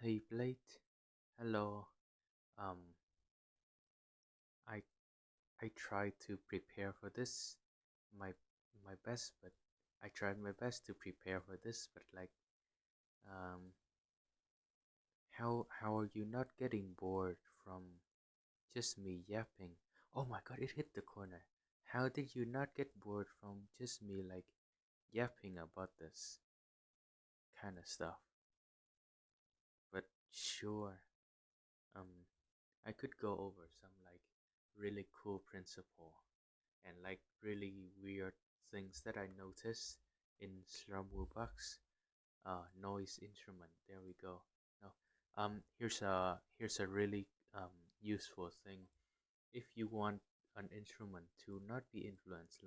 Hey Blade, hello. Um, I I tried to prepare for this my my best, but I tried my best to prepare for this, but um, how are you not getting bored from just me yapping? Oh my God, it hit the corner. How did you not get bored from just me yapping about this kind of stuff? But sure, um, I could go over some really cool principle and really weird things that I noticed in Beepbox. Noise instrument. There we go. No, here's a really useful thing. If you want an instrument to not be influenced,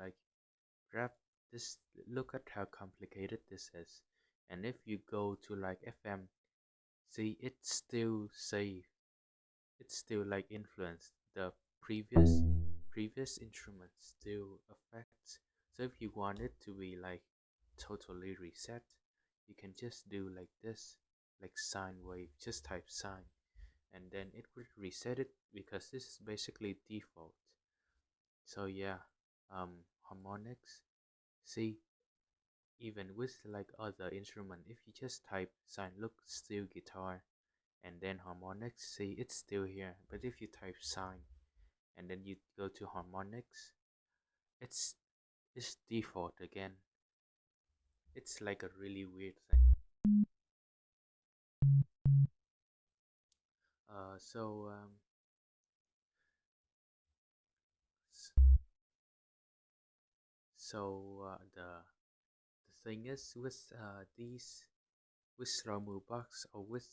grab this. Look at how complicated this is. And if you go to FM, see it's still safe. It's still influenced. The previous previous instrument still affects. So if you want it to be totally reset, you can just do like this, like sine wave. Just type sine, and then it will reset it because this is basically default. So yeah, harmonics. See, even with other instrument, if you just type sine, look, still guitar, and then harmonics, see it's still here. But if you type sine and then you go to harmonics, it's it's default again. It's like a really weird thing. Uh, so um, s- the thing is with these with Ramu box or with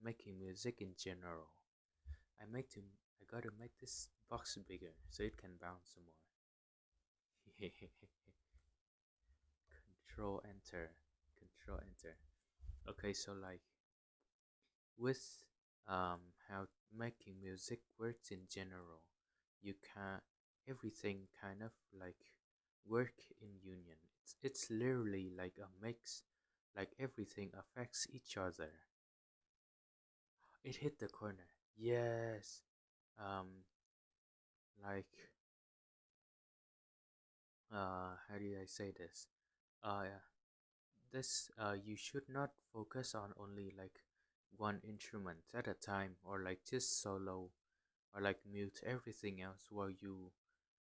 making music in general, I gotta make this box bigger so it can bounce some more. Control enter, control enter. Okay, so with how making music works in general, you can everything kind of work in union. It's literally like a mix, like everything affects each other. It hit the corner. Yes. Um like how do I say this? Yeah. This you should not focus on only one instrument at a time, or just solo, or mute everything else while you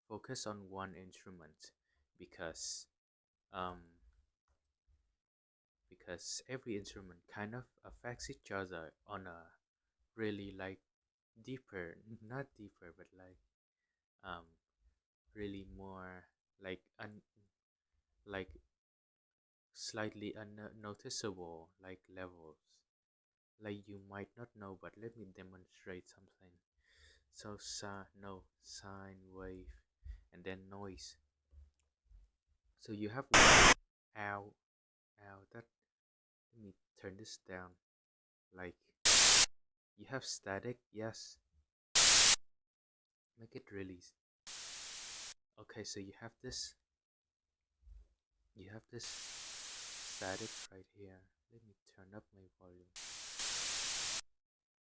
focus on one instrument, because um every instrument kind of affects each other on a really deeper, not deeper, but um really more like slightly unnoticeable levels, you might not know. But let me demonstrate something. So no, sine wave, and then noise. So you have ow, ow, that, let me turn this down. Like, you have static, yes, make it release. Okay, so you have this static right here. Let me turn up my volume.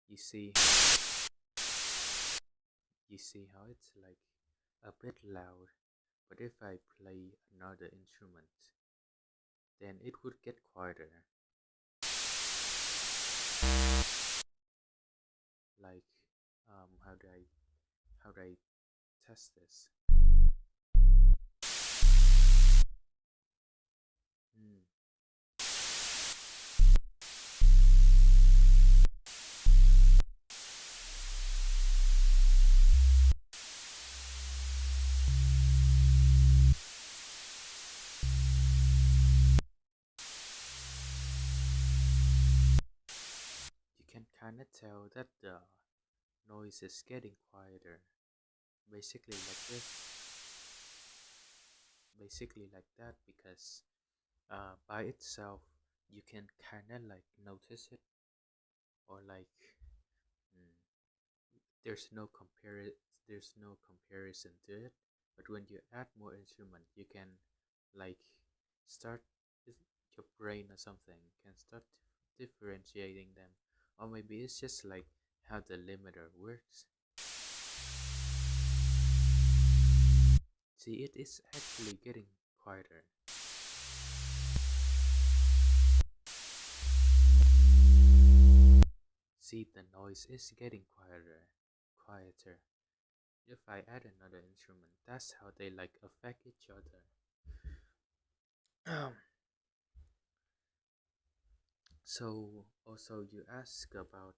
You see, you see how it's a bit loud, but if I play another instrument, then it would get quieter. Like, how do I test this? Hmm. You can kinda tell that the noise is getting quieter. Basically like this. Basically like that, because by itself you can kinda notice it, or mm, there's no comparison to it. But when you add more instrument, you can like start, your brain or something can start differentiating them. Or maybe it's just like how the limiter works. See, it is actually getting quieter. See, the noise is getting quieter. If I add another instrument, that's how they like affect each other. So also you ask about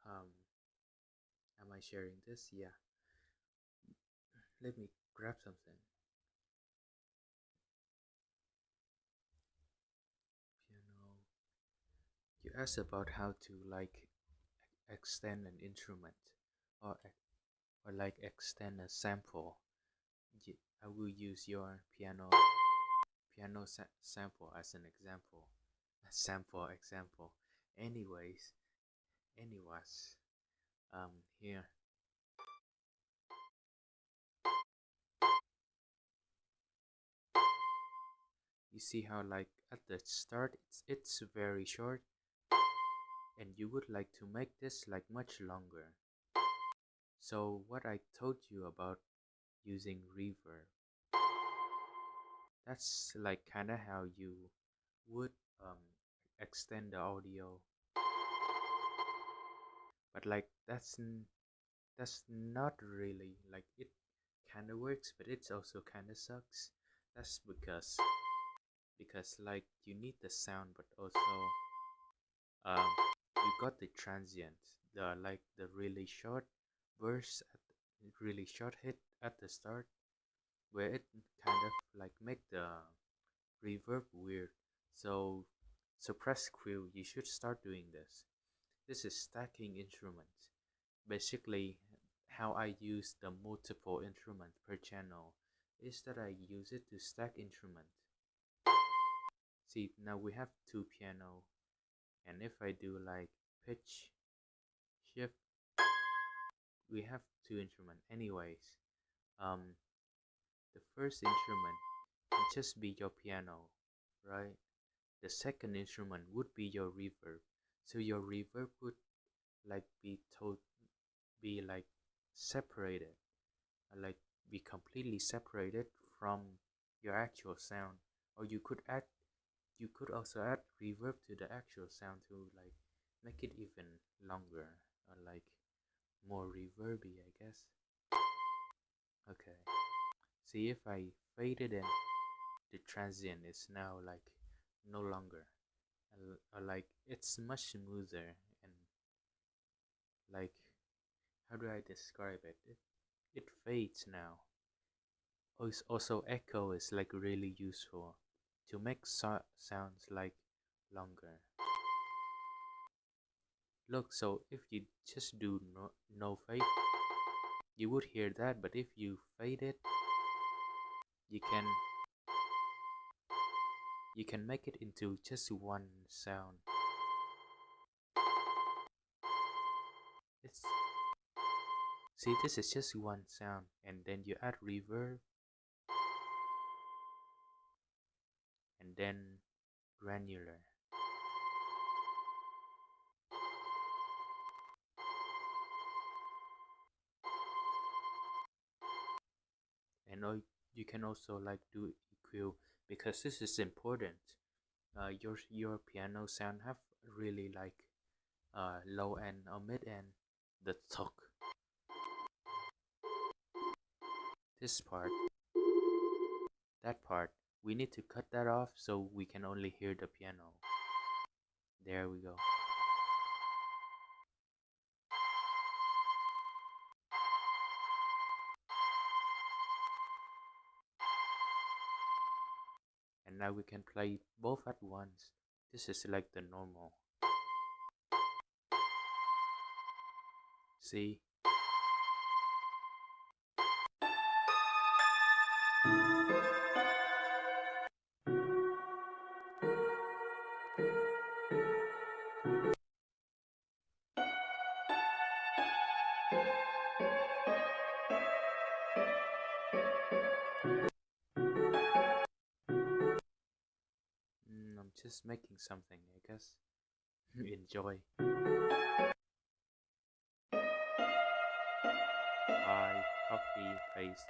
um am I sharing this? Yeah. Let me grab something. Piano. You asked about how to like extend an instrument or or like extend a sample. I will use your sample as an example. A sample example. Anyways, anyways, here you see how like at the start it's very short, and you would like to make this like much longer. So what I told you about using reverb, that's like kinda how you would um extend the audio, but like that's not really like it kinda works, but it's also kinda sucks. That's because like you need the sound, but also um you got the transient, the like the really short verse really short hit at the start, where it kind of like make the reverb weird. So suppress crew, you should start doing this. This is stacking instruments. Basically, how I use the multiple instrument per channel is that I use it to stack instrument. See, now we have two piano, and if I do like pitch shift, we have two instrument. Anyways, um, the first instrument can just be your piano, right? The second instrument would be your reverb. So your reverb would like be like separated, like be completely separated from your actual sound. Or you could also add reverb to the actual sound to like make it even longer or like more reverby, I guess. Okay. See, if I fade it in, the transient is now like no longer, or like it's much smoother, and like how do I describe it? It fades now. Also, echo is like really useful to make sounds like longer. Look, so if you just do no fade, you would hear that, but if you fade it, you can make it into just one sound. It's See, this is just one sound, and then you add reverb, and then granular, and you can also like do EQ, because this is important. Your piano sound have really like low end or mid end, the talk. This part, that part, we need to cut that off so we can only hear the piano. There we go. And now we can play both at once. This is like the normal. See? I'm just making something, I guess. Enjoy. Bye, coffee face.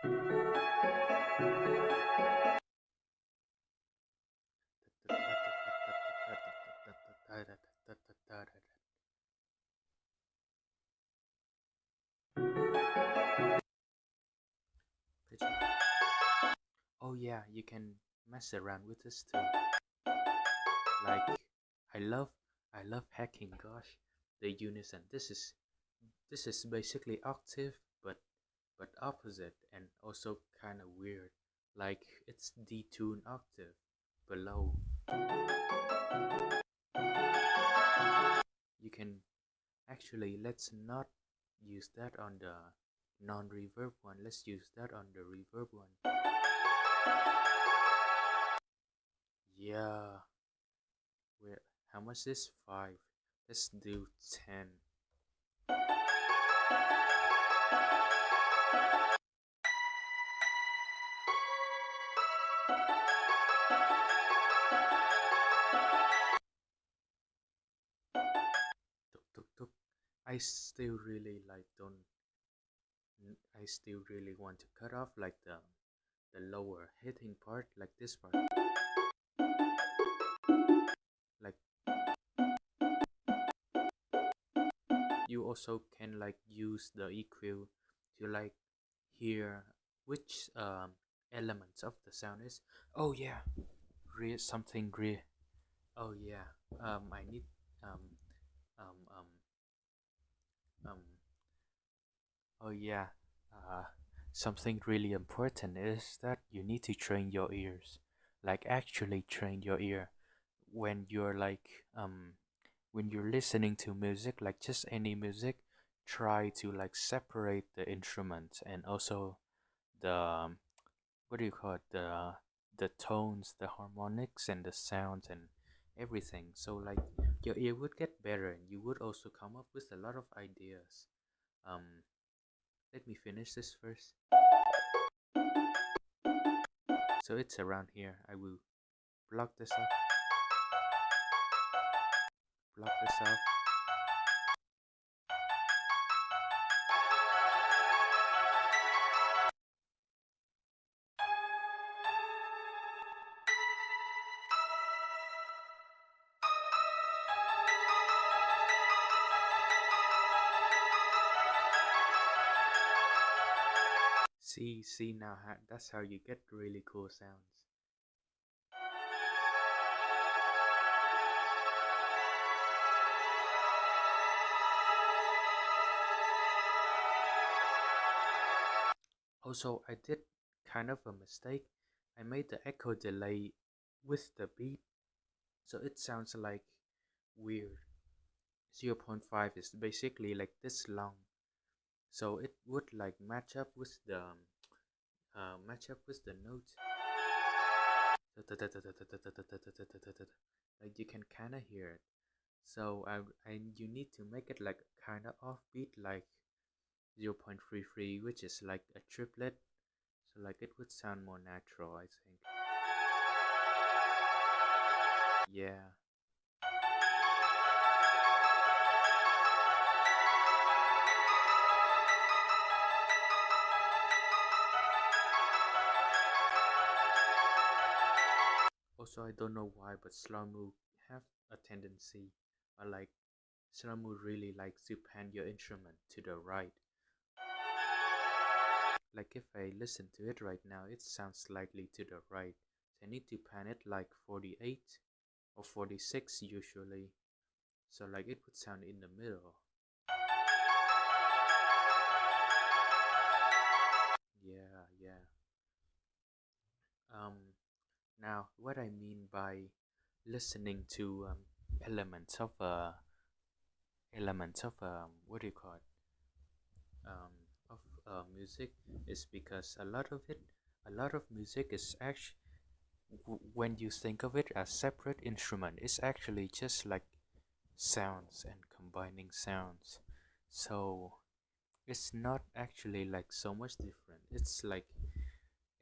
Oh yeah, you can mess around with this too. Like I love I love hacking, gosh. The unison. This is basically octave but opposite and also kind of weird. Like it's detune octave below. You can actually let's not use that on the non-reverb one. Let's use that on the reverb one. Yeah. Where how much is 5? Let's do 10. Tuk tuk tuk. I still really like don't I still really want to cut off like the lower hitting part, like this part. Like you also can like use the EQ to like hear which elements of the sound is. Oh yeah, something real. Oh yeah. I need um um um um. Oh yeah. Uh, Something really important is that you need to train your ears, like actually train your ear when you're like when you're listening to music, like just any music. Try to like separate the instruments and also the what do you call it, the tones, the harmonics and the sounds and everything, so like your ear would get better and you would also come up with a lot of ideas. um Let me finish this first. So it's around here. I will block this up, block this up. See now, that's how you get really cool sounds. Also, I did kind of a mistake. I made the echo delay with the beat, so it sounds like weird. 0.5 is basically like this long, so it would like match up with the notes. Like you can kind of hear it. So you need to make it like kind of offbeat, like 0.33, which is like a triplet. So like it would sound more natural, I think. Yeah. Also, I don't know why, but Slamu have a tendency, like Slamu really likes to pan your instrument to the right. Like if I listen to it right now, it sounds slightly to the right. So I need to pan it like 48 or 46 usually. So like it would sound in the middle. Yeah, yeah. Um, Now what I mean by listening to elements of what do you call it? Of music is because a lot of music is actually, when you think of it as separate instrument, it's actually just like sounds and combining sounds. So it's not actually like so much different. It's like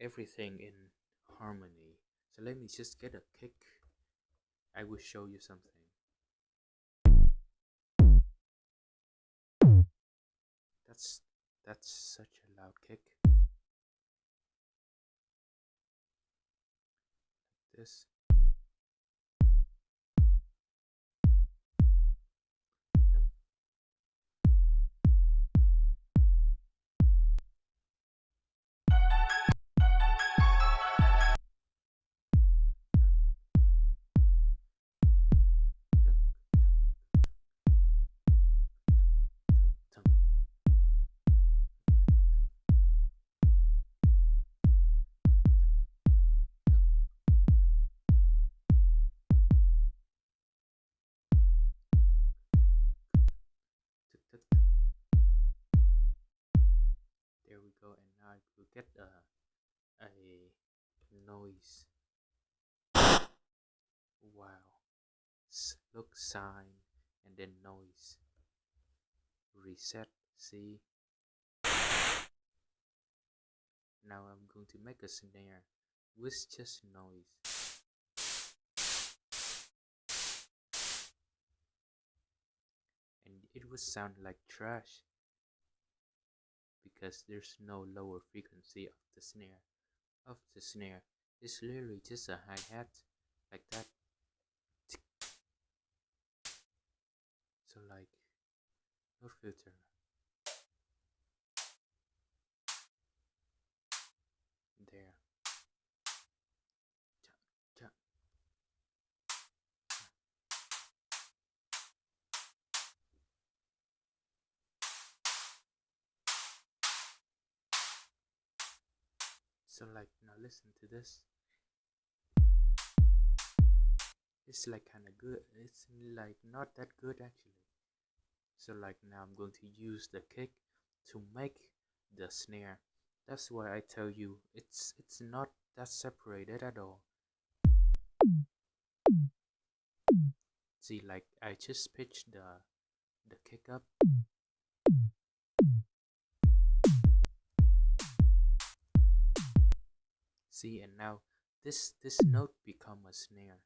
everything in harmony. So let me just get a kick. I will show you something. That's that's such a loud kick. This. Dun, dun, dun, dun, dun, dun, dun. There we go, and now we get a noise. Wow. Look, sign, and then noise. Reset. See. Now I'm going to make a snare with just noise. And it would sound like trash because there's no lower frequency of the snare. It's literally just a hi-hat like that. So like no filter. There. Ja, ja. So like now listen to this. It's like kind of good. It's like not that good actually. So like now I'm going to use the kick to make the snare. That's why I tell you it's not that separated at all. See, like I just pitched the kick up. See, and now this note become a snare.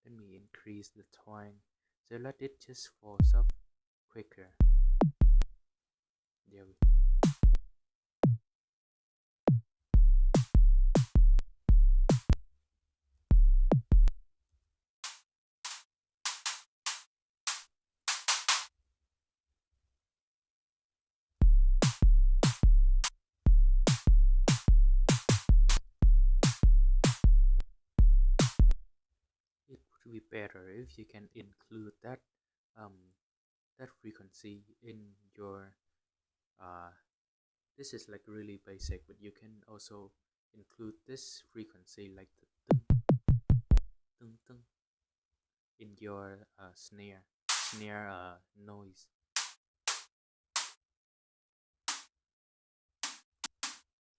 Let me increase the twang so let it just falls off quicker. There we It would be better if you can include um that frequency in your this is like really basic, but you can also include this frequency like the dun, dun, in your snare noise.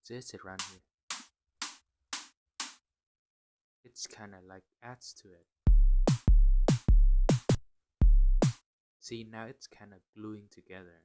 Just around here. It's kind of like adds to it. See, now it's kind of gluing together.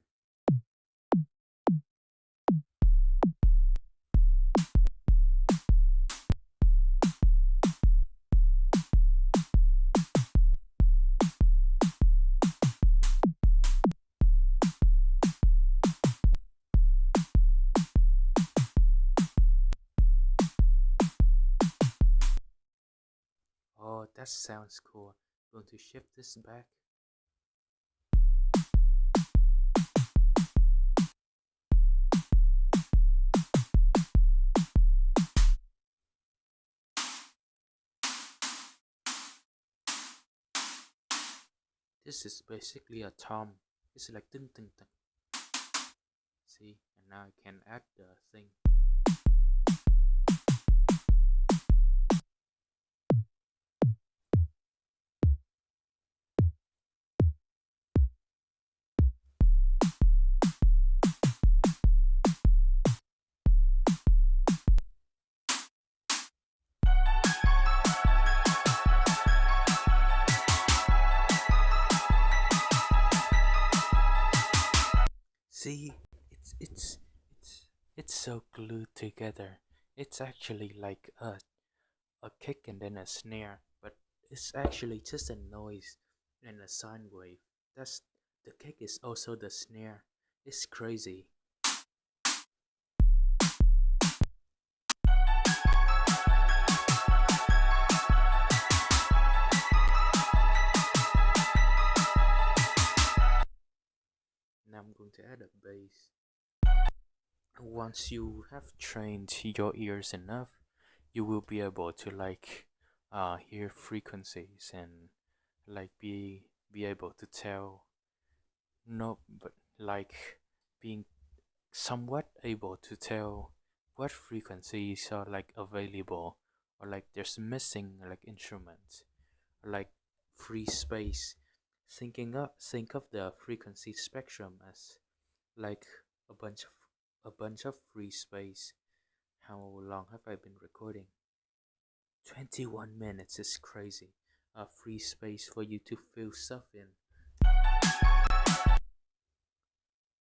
Oh, that sounds cool. Going to shift this back. This is basically a tom. It's like ding ding ding. See, and now I can add the thing. See, it's so glued together. It's actually like a kick and then a snare, but it's actually just a noise and a sine wave. That's the kick is also the snare. It's crazy. Now I'm going to add a bass. Once you have trained your ears enough, you will be able to hear frequencies and be able to tell, no, but like being somewhat able to tell what frequencies are like available, or like there's missing like instruments, or like free space. Think of the frequency spectrum as like a bunch of free space. How long have I been recording? 21 minutes is crazy. A free space for you to fill stuff in.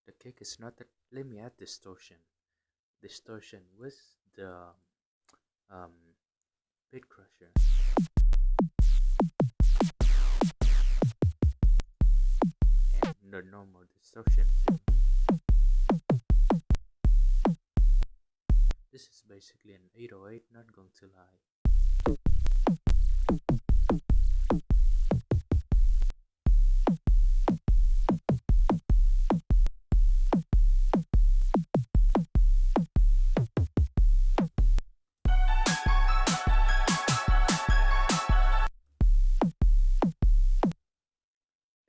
The kick is not that. Let me add distortion. Distortion with the um, bit crusher. And the normal distortion too. This is basically an 808, not going to lie.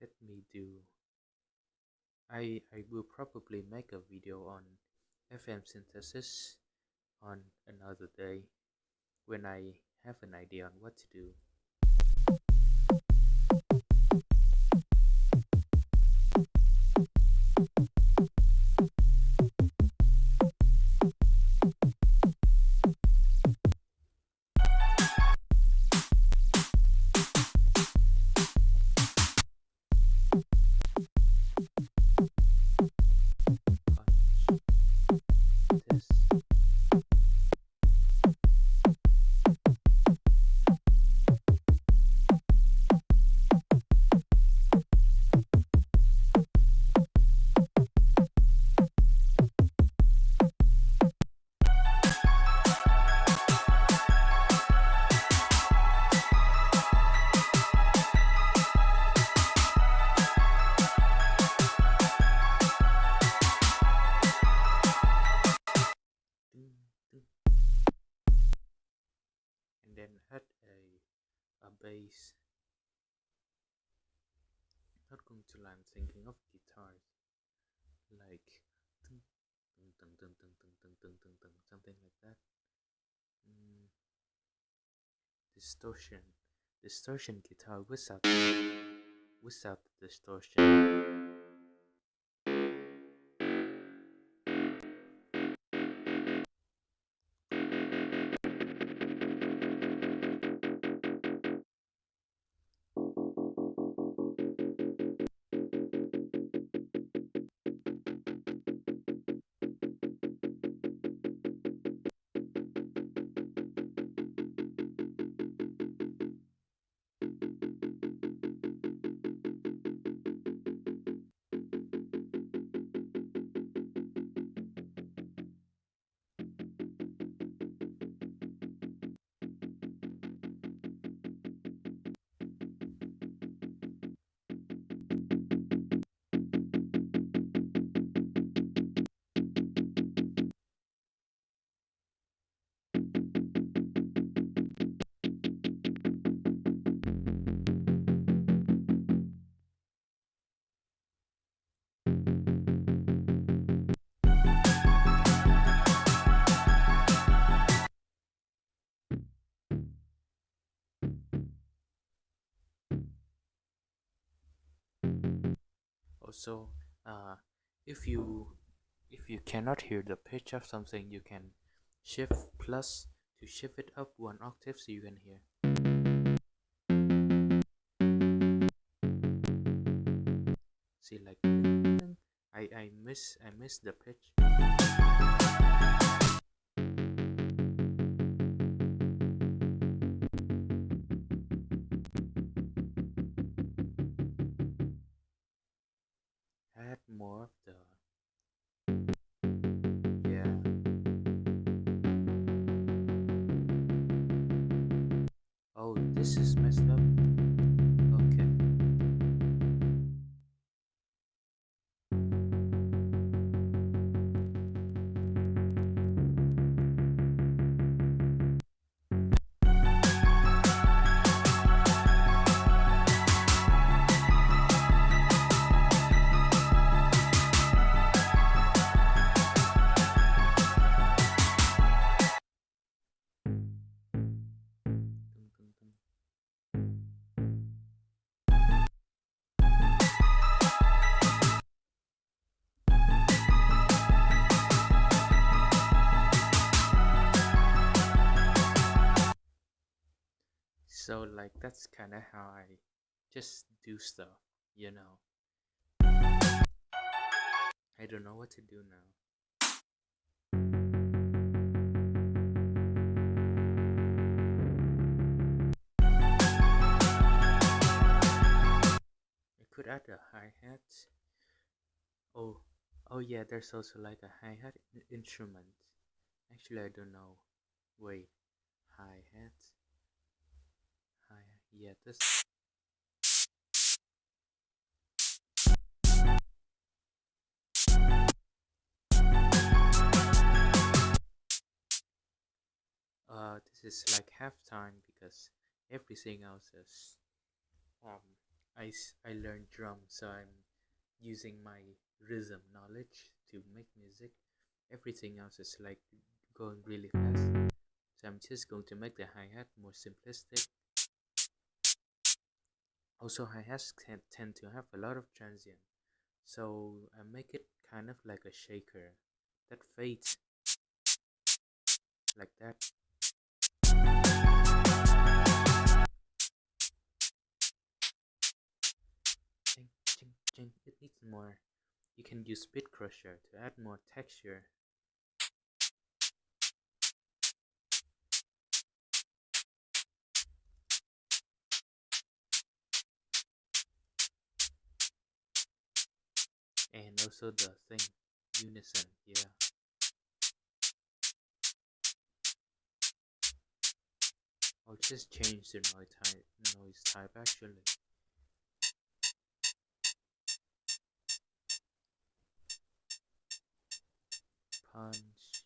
Let me do. I will probably make a video on FM synthesis on another day when I have an idea on what to do. This. And then add a bass. Not going to lie, I'm thinking of guitars, like something like that. Distortion, distortion guitar without the distortion. Also, uh, if you cannot hear the pitch of something, you can shift plus to shift it up one octave so you can hear. See, like I miss the pitch. this is messed up. Okay. Dun, dun, dun. So like that's kind of how I just do stuff, you know. I don't know what to do now. I could add a hi-hat. Oh, oh yeah, there's also like a hi-hat instrument. Actually, I don't know. Wait, hi-hat, hi-hat. Yeah, this. This is like halftime because everything else is. Um, I learned drums, so I'm using my rhythm knowledge to make music. Everything else is like going really fast. So I'm just going to make the hi-hat more simplistic. Also, hi-hats can tend to have a lot of transient. So I make it kind of like a shaker that fades like that. Ching, ching, ching. It needs more. You can use Bit Crusher to add more texture. And also the thing, unison, yeah. I'll just change the noise type actually. Punch,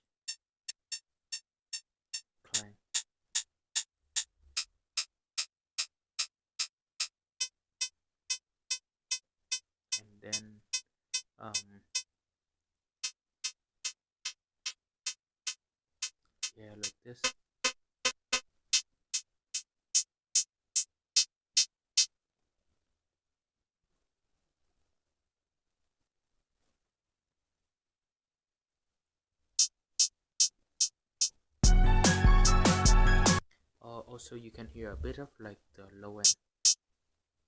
clank, and then um yeah, like this. Also you can hear a bit of like the low end,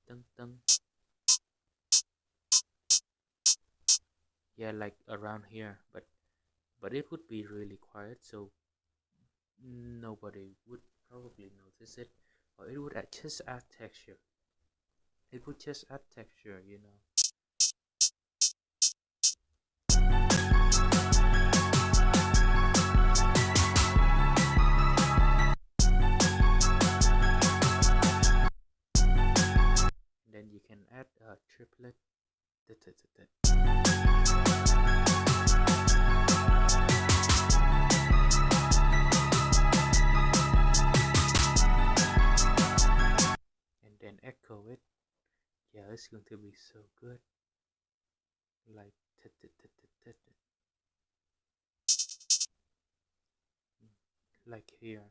dun dun. Yeah, like around here, but it would be really quiet, so nobody would probably notice it, or it would just add texture. It would just add texture, you know. And then you can add a triplet. And then echo it. Yeah, it's going to be so good. Like like here.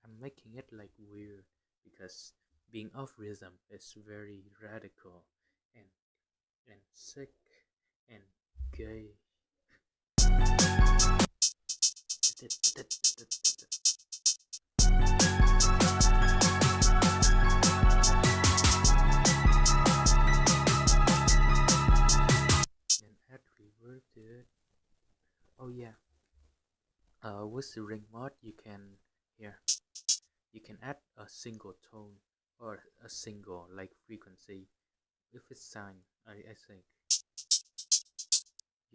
I'm making it like weird because being off rhythm is very radical and sick and gay. And add reverb to it. Oh yeah. With the ring mod, you can here. You can add a single tone or a single like frequency if it's signed. I think.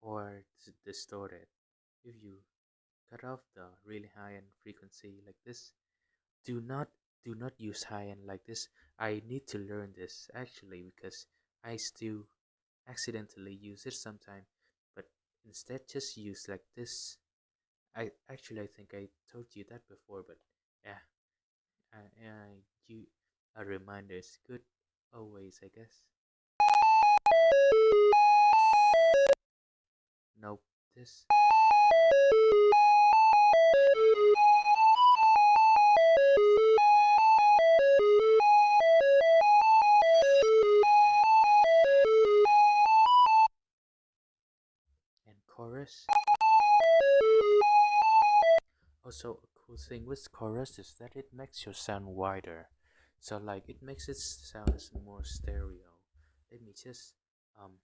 or distort it. If you cut off the really high end frequency like this, do not do not use high end like this. I need to learn this actually because I still accidentally use it sometime, but instead just use like this. I think I told you that before, but yeah, you a reminder is good always, I guess. Nope, this and chorus. Also, a cool thing with chorus is that it makes your sound wider. So like it makes it sound more stereo. Let me just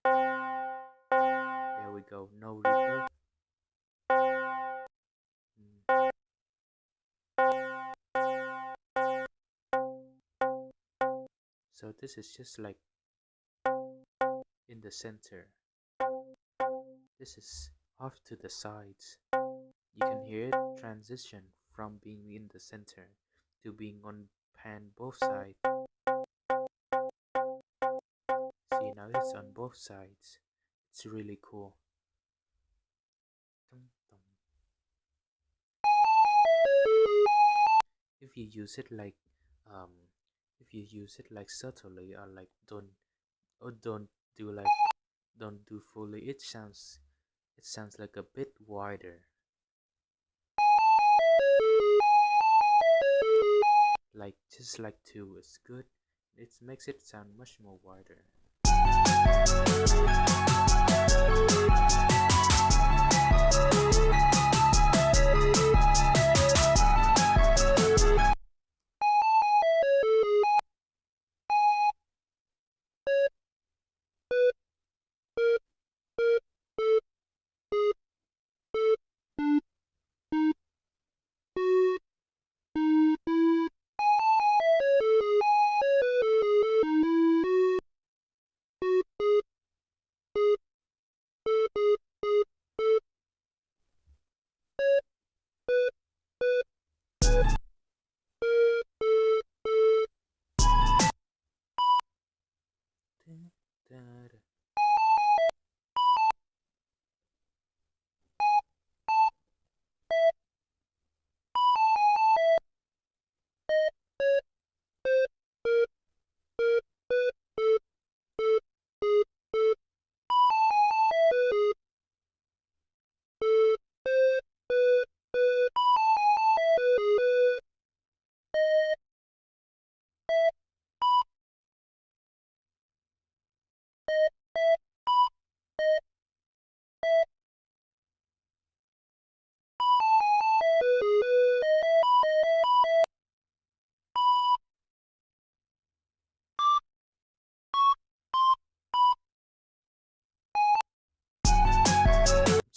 there we go. No reverb. Mm. So this is just like in the center. This is off to the sides. You can hear it transition from being in the center to being on pan both sides. See, now it's on both sides. It's really cool. Dum, dum. If you use it like um if you use it like subtly or like don't do like don't do fully, it sounds like a bit wider. Like just like two is good. It makes it sound much more wider.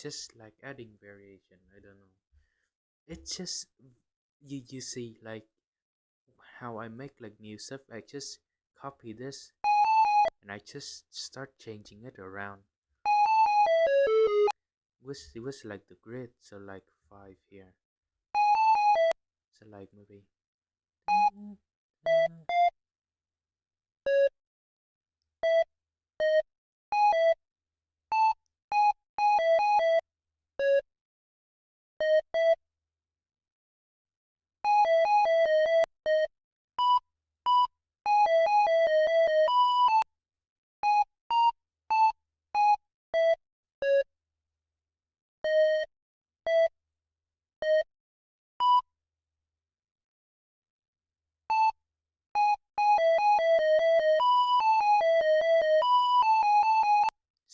Just like adding variation, I don't know. It's just you see like how I make like new stuff. I just copy this and I just start changing it around. It was like the grid, so like five here. So like maybe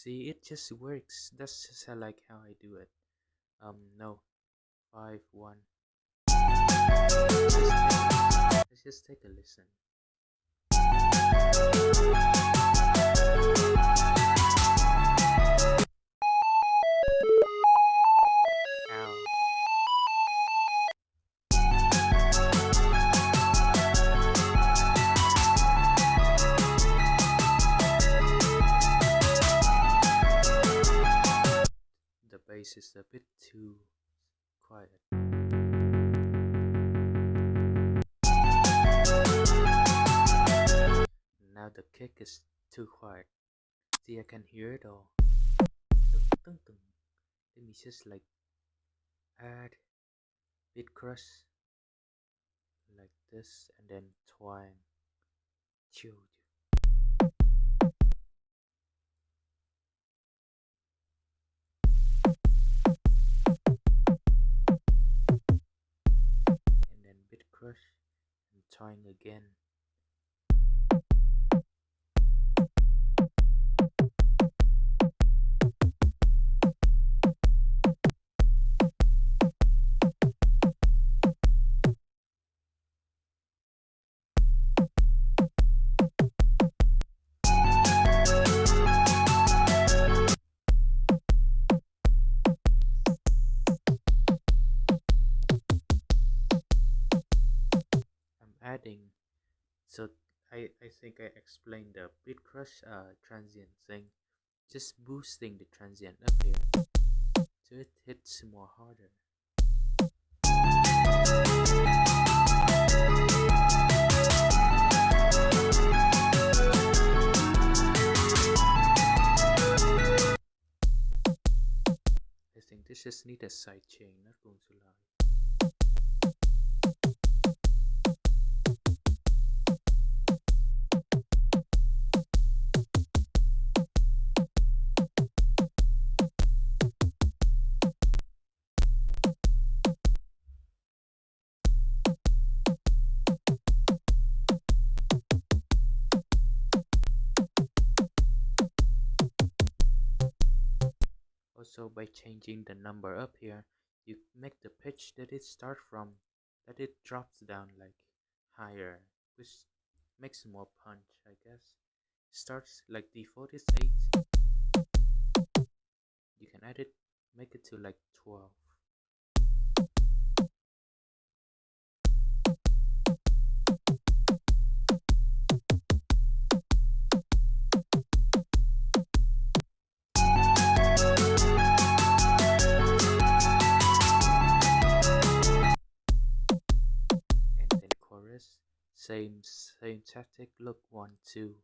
see it just works. That's just how I do it. No, 5 1. Let's just take a listen. Ow. a bit too quiet. Now the kick is too quiet. See, I can hear it all. Tung, tung. Let me just like add bit crush like this and then twang. Chill. And then bit crush and twang again. I'm adding, so I think I explained the bit crush transient thing, just boosting the transient up here so it hits more harder. I think this just need a side chain, not going too loud. Also, by changing the number up here, you make the pitch that it starts from, that it drops down like higher, which makes more punch, I guess. Starts like default is 8. You can add it, make it to like 12. And then chorus, same tactic, look 1, 2.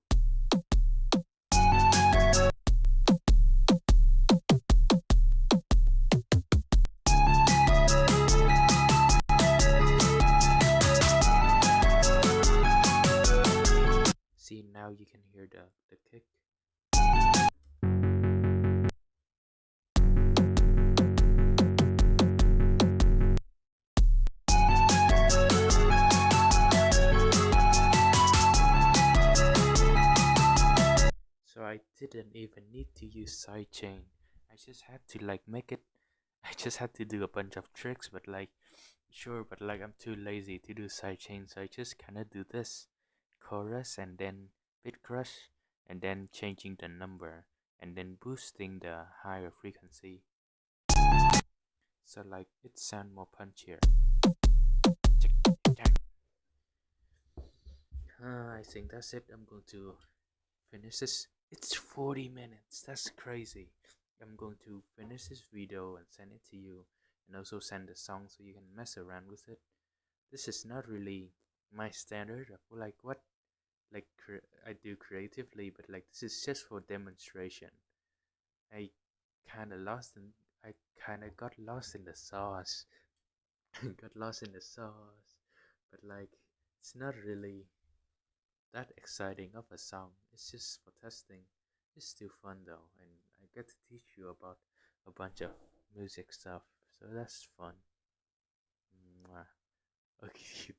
See, now you can hear the kick. So I didn't even need to use sidechain. I just had to like make it. I just had to do a bunch of tricks, but like, sure, but like I'm too lazy to do sidechain, so I just kinda do this chorus and then bit crush and then changing the number and then boosting the higher frequency. So like it sound more punchier. I think that's it. I'm going to finish this. It's 40 minutes. That's crazy. I'm going to finish this video and send it to you, and also send the song so you can mess around with it. This is not really my standard of like what like I do creatively, but like this is just for demonstration. I kind of lost in I kind of got lost in the sauce. Got lost in the sauce, but like it's not really that exciting of a song. It's just for testing. It's still fun though, and I get to teach you about a bunch of music stuff, so that's fun. Mwah. Okay,